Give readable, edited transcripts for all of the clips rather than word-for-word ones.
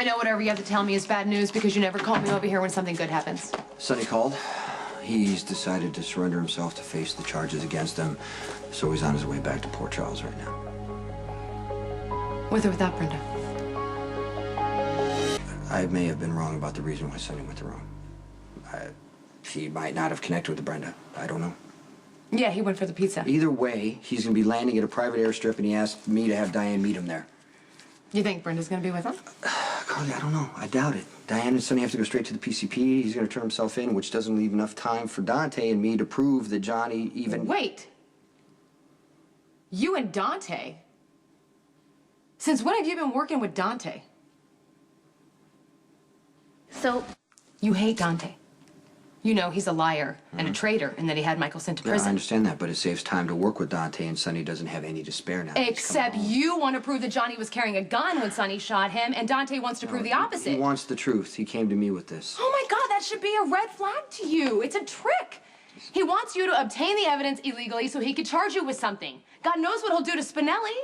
I know whatever you have to tell me is bad news because you never call me over here when something good happens. Sonny called. He's decided to surrender himself to face the charges against him, so he's on his way back to Port Charles right now. With or without Brenda? I may have been wrong about the reason why Sonny went the wrong. He might not have connected with Brenda. I don't know. Yeah, he went for the pizza. Either way, he's going to be landing at a private airstrip, and he asked me to have Diane meet him there. You think Brenda's gonna be with him? Carly, I don't know. I doubt it. Diane and Sonny have to go straight to the PCP. He's going to turn himself in, which doesn't leave enough time for Dante and me to prove that Johnny even... Wait. You and Dante? Since when have you been working with Dante? So... You hate Dante. You know he's a liar and a traitor and that he had Michael sent to prison. I understand that, but it saves time to work with Dante, and Sonny doesn't have any to spare now. Except you want to prove that Johnny was carrying a gun when Sonny shot him, and Dante wants to prove the opposite. He wants the truth. He came to me with this. Oh my God, that should be a red flag to you. It's a trick. He wants you to obtain the evidence illegally so he could charge you with something. God knows what he'll do to Spinelli.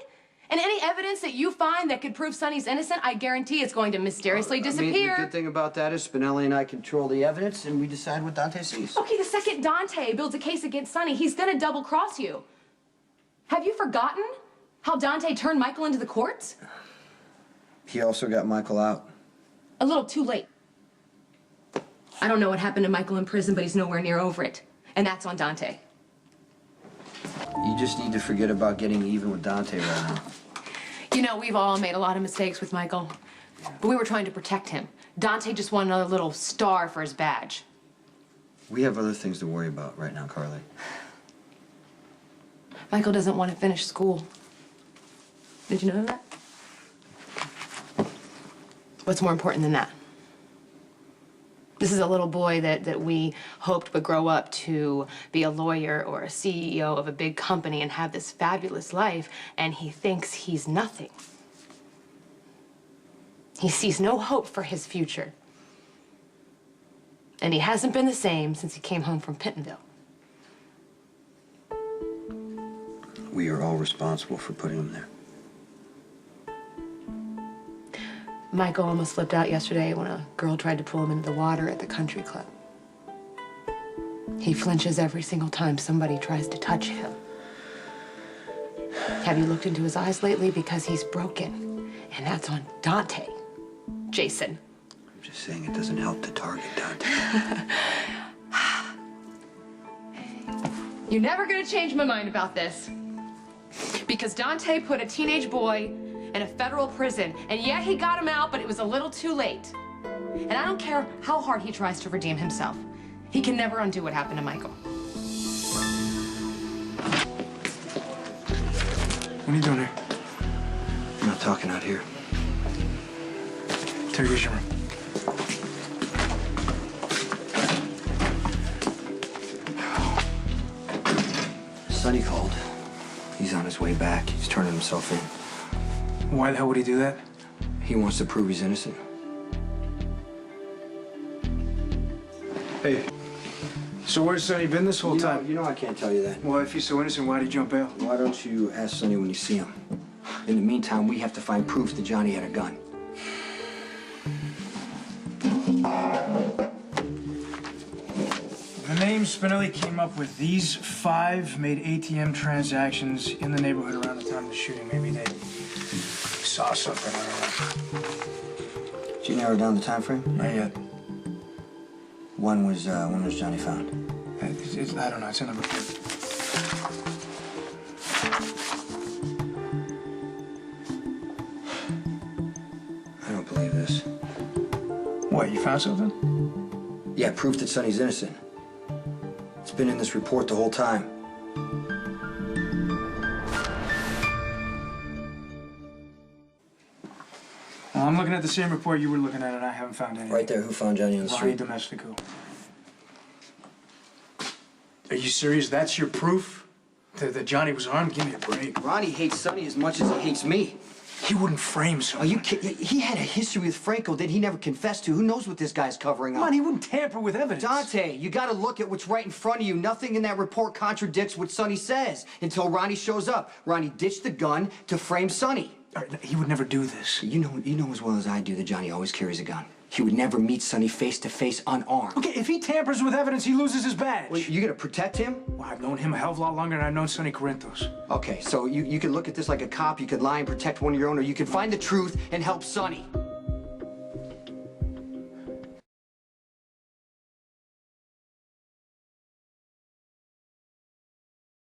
And any evidence that you find that could prove Sonny's innocent, I guarantee it's going to mysteriously disappear. The good thing about that is Spinelli and I control the evidence, and we decide what Dante sees. Okay, the second Dante builds a case against Sonny, he's gonna double-cross you. Have you forgotten how Dante turned Michael into the courts? He also got Michael out. A little too late. I don't know what happened to Michael in prison, but he's nowhere near over it. And that's on Dante. You just need to forget about getting even with Dante right now. You know, we've all made a lot of mistakes with Michael, but we were trying to protect him. Dante just wanted another little star for his badge. We have other things to worry about right now, Carly. Michael doesn't want to finish school. Did you know that? What's more important than that? This is a little boy that we hoped would grow up to be a lawyer or a CEO of a big company and have this fabulous life, and he thinks he's nothing. He sees no hope for his future. And he hasn't been the same since he came home from Pentonville. We are all responsible for putting him there. Michael almost slipped out yesterday when a girl tried to pull him into the water at the country club. He flinches every single time somebody tries to touch him. Have you looked into his eyes lately? Because he's broken. And that's on Dante, Jason. I'm just saying it doesn't help to target Dante. You're never gonna change my mind about this. Because Dante put a teenage boy in a federal prison, and yeah, he got him out, but it was a little too late. And I don't care how hard he tries to redeem himself. He can never undo what happened to Michael. What are you doing here? I'm not talking out here. Interrogation room. Sonny called. He's on his way back. He's turning himself in. Why the hell would he do that? He wants to prove he's innocent. Hey, so where's Sonny been this whole time? You know I can't tell you that. Well, if he's so innocent, why'd he jump out? Why don't you ask Sonny when you see him? In the meantime, we have to find proof that Johnny had a gun. The name Spinelli came up with, these 5 made ATM transactions in the neighborhood around the time of the shooting. Maybe they saw something, I don't know. Did you narrow down the time frame? Not yet. When was Johnny found? I don't know, it's in the report. I don't believe this. What, you found something? Yeah, proof that Sonny's innocent. It's been in this report the whole time. Well, I'm looking at the same report you were looking at, and I haven't found anything. Right there, who found Johnny on the Ronnie street? Domestico. Are you serious? That's your proof? That Johnny was armed? Give me a break. Ronnie hates Sonny as much as he hates me. He wouldn't frame Are someone. you kidding? He had a history with Franco that he never confessed to. Who knows what this guy's covering up? Come on, he wouldn't tamper with evidence. Dante, you gotta look at what's right in front of you. Nothing in that report contradicts what Sonny says until Ronnie shows up. Ronnie ditched the gun to frame Sonny. All right, he would never do this. You know as well as I do that Johnny always carries a gun. He would never meet Sonny face to face unarmed. Okay, if he tampers with evidence, he loses his badge. Well, you gonna protect him? Well, I've known him a hell of a lot longer than I've known Sonny Corinthos. Okay, so you could look at this like a cop, you could lie and protect one of your own, or you could find the truth and help Sonny.